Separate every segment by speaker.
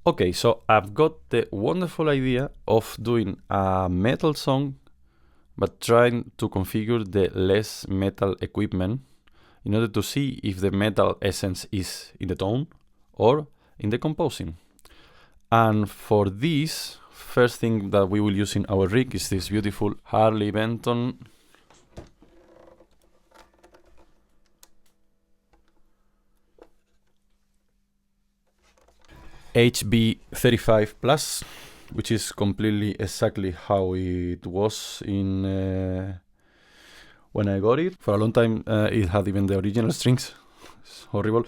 Speaker 1: Okay, so I've got the wonderful idea of doing a metal song, but trying to configure the less metal equipment in order to see if the metal essence is in the tone or in the composing. And for this, first thing that we will use in our rig is this beautiful Harley Benton HB-35 Plus, which is completely exactly how it was in when I got it. For a long time it had even the original strings. It's horrible.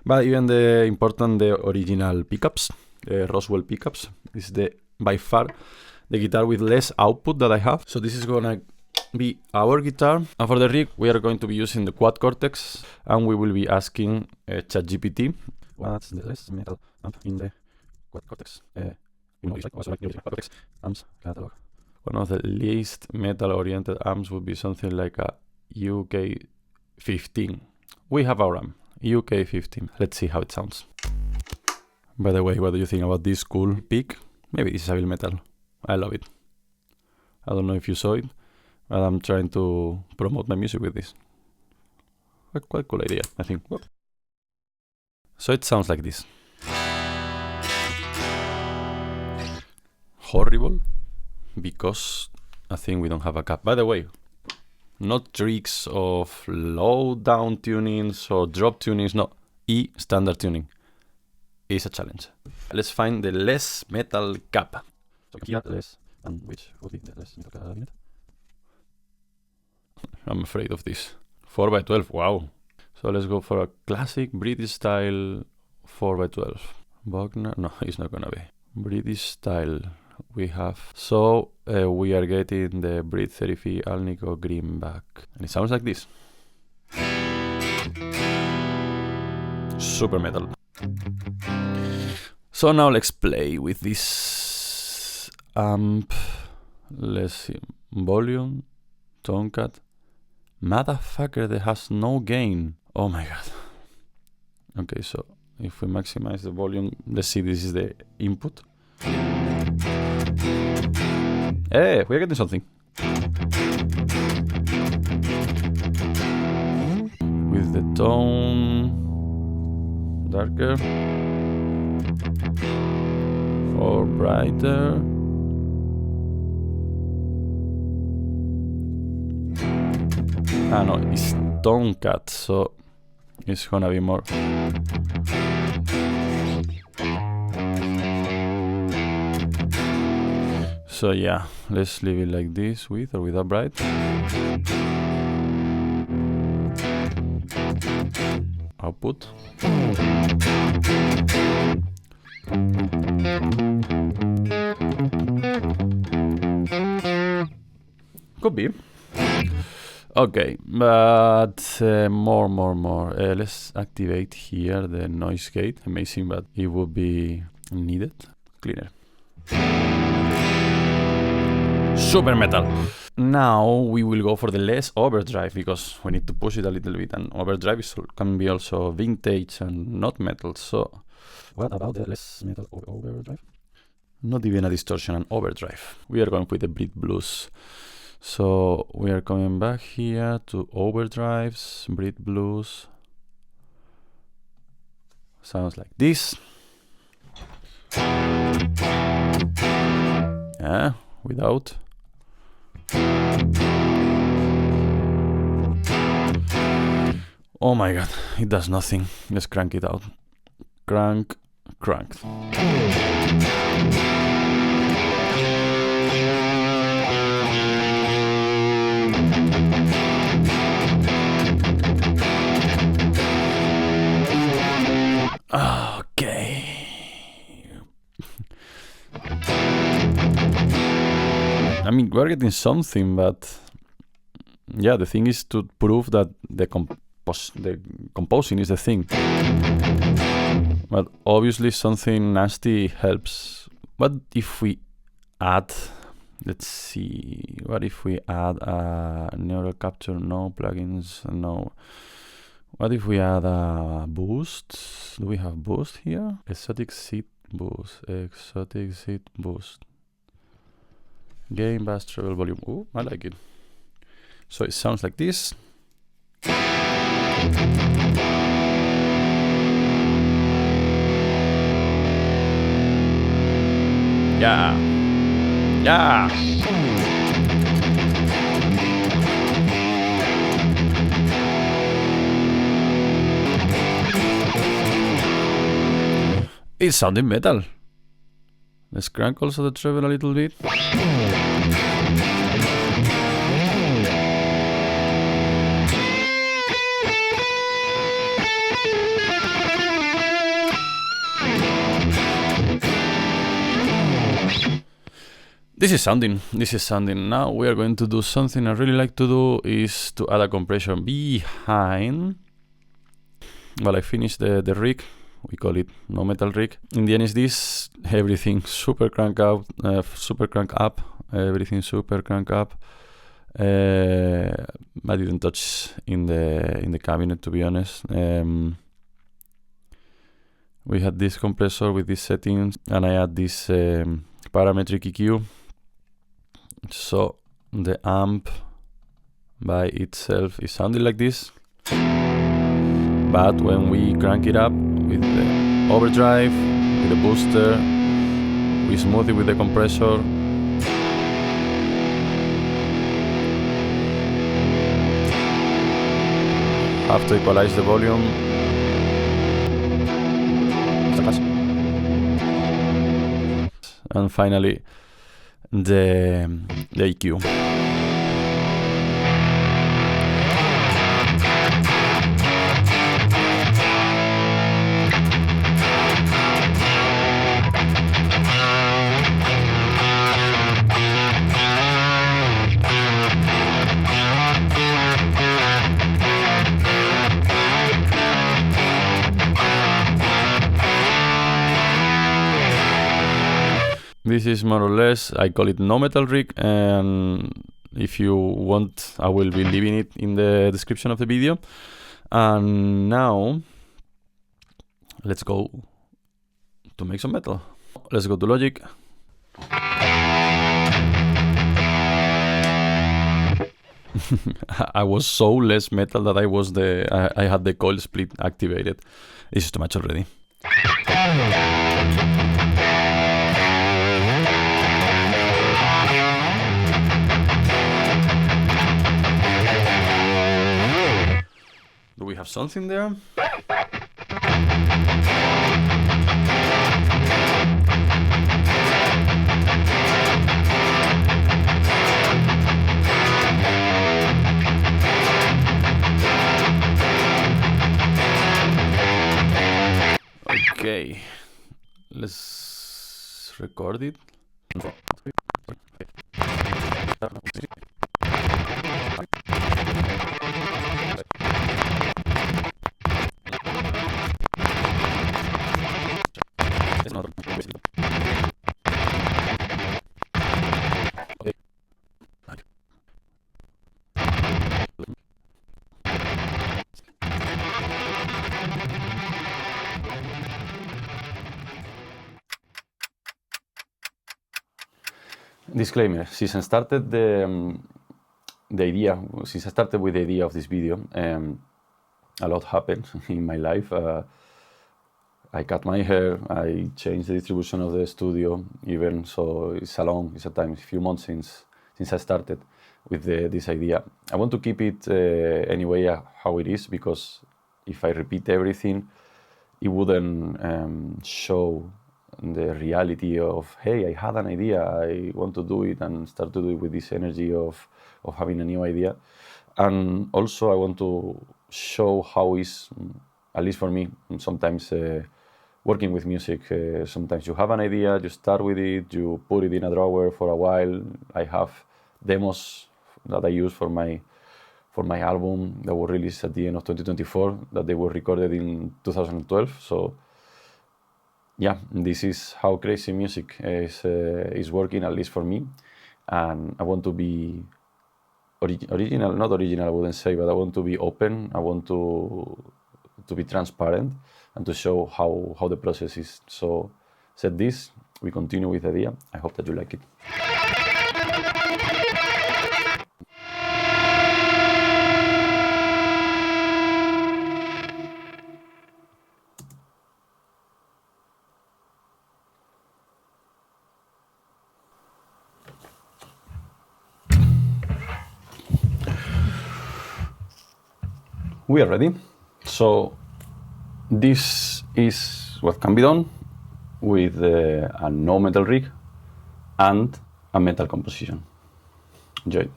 Speaker 1: But even the original pickups, the Roswell pickups, is by far the guitar with less output that I have. So this is gonna be our guitar. And for the rig, we are going to be using the Quad Cortex, and we will be asking ChatGPT, what's the less metal amp in the Quad Cortex? Cortex amps catalog. One of the least metal-oriented amps would be something like a UK15. We have our amp, UK15. Let's see how it sounds. By the way, what do you think about this cool pick? Maybe this is a real metal. I love it. I don't know if you saw it, but I'm trying to promote my music with this. A quite cool idea, I think. So it sounds like this. Horrible, because I think we don't have a cap. By the way, not tricks of low down tunings or drop tunings, no, E standard tuning is a challenge. Let's find the less metal cap. So here less, and which would be the less metal cabinet? I'm afraid of this. 4x12, wow. So let's go for a classic British style 4x12. Wagner, no, it's not gonna be. British style we have. So we are getting the Brit 33 Alnico Greenback. And it sounds like this. Super metal. So now let's play with this amp. Let's see. Volume, tone cut. Motherfucker, that has no gain. Oh my god. Okay, so if we maximize the volume, let's see, this is the input. Hey, we're getting something. With the tone darker or brighter. Ah no, it's tone cut, so it's gonna be more. So yeah, let's leave it like this, with or without bright. Output. Could be. Okay, but more. Let's activate here the noise gate. Amazing, but it would be needed. Cleaner. Super metal. Now we will go for the less overdrive, because we need to push it a little bit, and overdrive can be also vintage and not metal. So what about the less metal overdrive? Not even a distortion, and overdrive. We are going with the Brit Blues. So we are coming back here to overdrives, Brit Blues. Sounds like this. Yeah, without. Oh my god, it does nothing. Let's crank it out. Cranked. Okay. I mean, we're getting something, but yeah, the thing is to prove that the composing is the thing. But obviously something nasty helps. What if we add, let's see, what if we add a neural capture? No plugins, no. What if we add a boost? Do we have boost here? Exotic seed boost, exotic seed boost, gain, bass, treble, volume. Ooh, I like it. So it sounds like this. Yeah. Yeah. It's sounding metal. Let's crank also the treble a little bit. This is sounding. Now we are going to do something I really like to do, is to add a compression behind. While I finish the rig, we call it NoMetalRig. In the end is this, everything super crank up, everything super crank up. I didn't touch in the cabinet, to be honest. We had this compressor with these settings, and I add this parametric EQ. So the amp by itself is sounding like this, but when we crank it up with the overdrive, with the booster, we smooth it with the compressor. Have to equalize the volume. And finally, the EQ. This is more or less, I call it NoMetalRig, and if you want, I will be leaving it in the description of the video. And now, let's go to make some metal. Let's go to Logic. I was so less metal that I had the coil split activated. This is too much already. Do we have something there? Okay, let's record it. Disclaimer: since I started with the idea of this video, a lot happened in my life. I cut my hair, I changed the distribution of the studio, even so it's a few months since I started with this idea. I want to keep it anyway how it is, because if I repeat everything, it wouldn't show the reality of, hey, I had an idea, I want to do it, and start to do it with this energy of having a new idea. And also I want to show how is, at least for me, sometimes working with music. Sometimes you have an idea, you start with it, you put it in a drawer for a while. I have demos that I use for my album that were released at the end of 2024, that they were recorded in 2012. So yeah, this is how crazy music is working, at least for me. And I want to be original, not original, I wouldn't say, but I want to be open. I want to be transparent and to show how the process is. So Set this, we continue with the idea. I hope that you like it. We are ready. So this is what can be done with a no metal rig and a metal composition. Enjoy.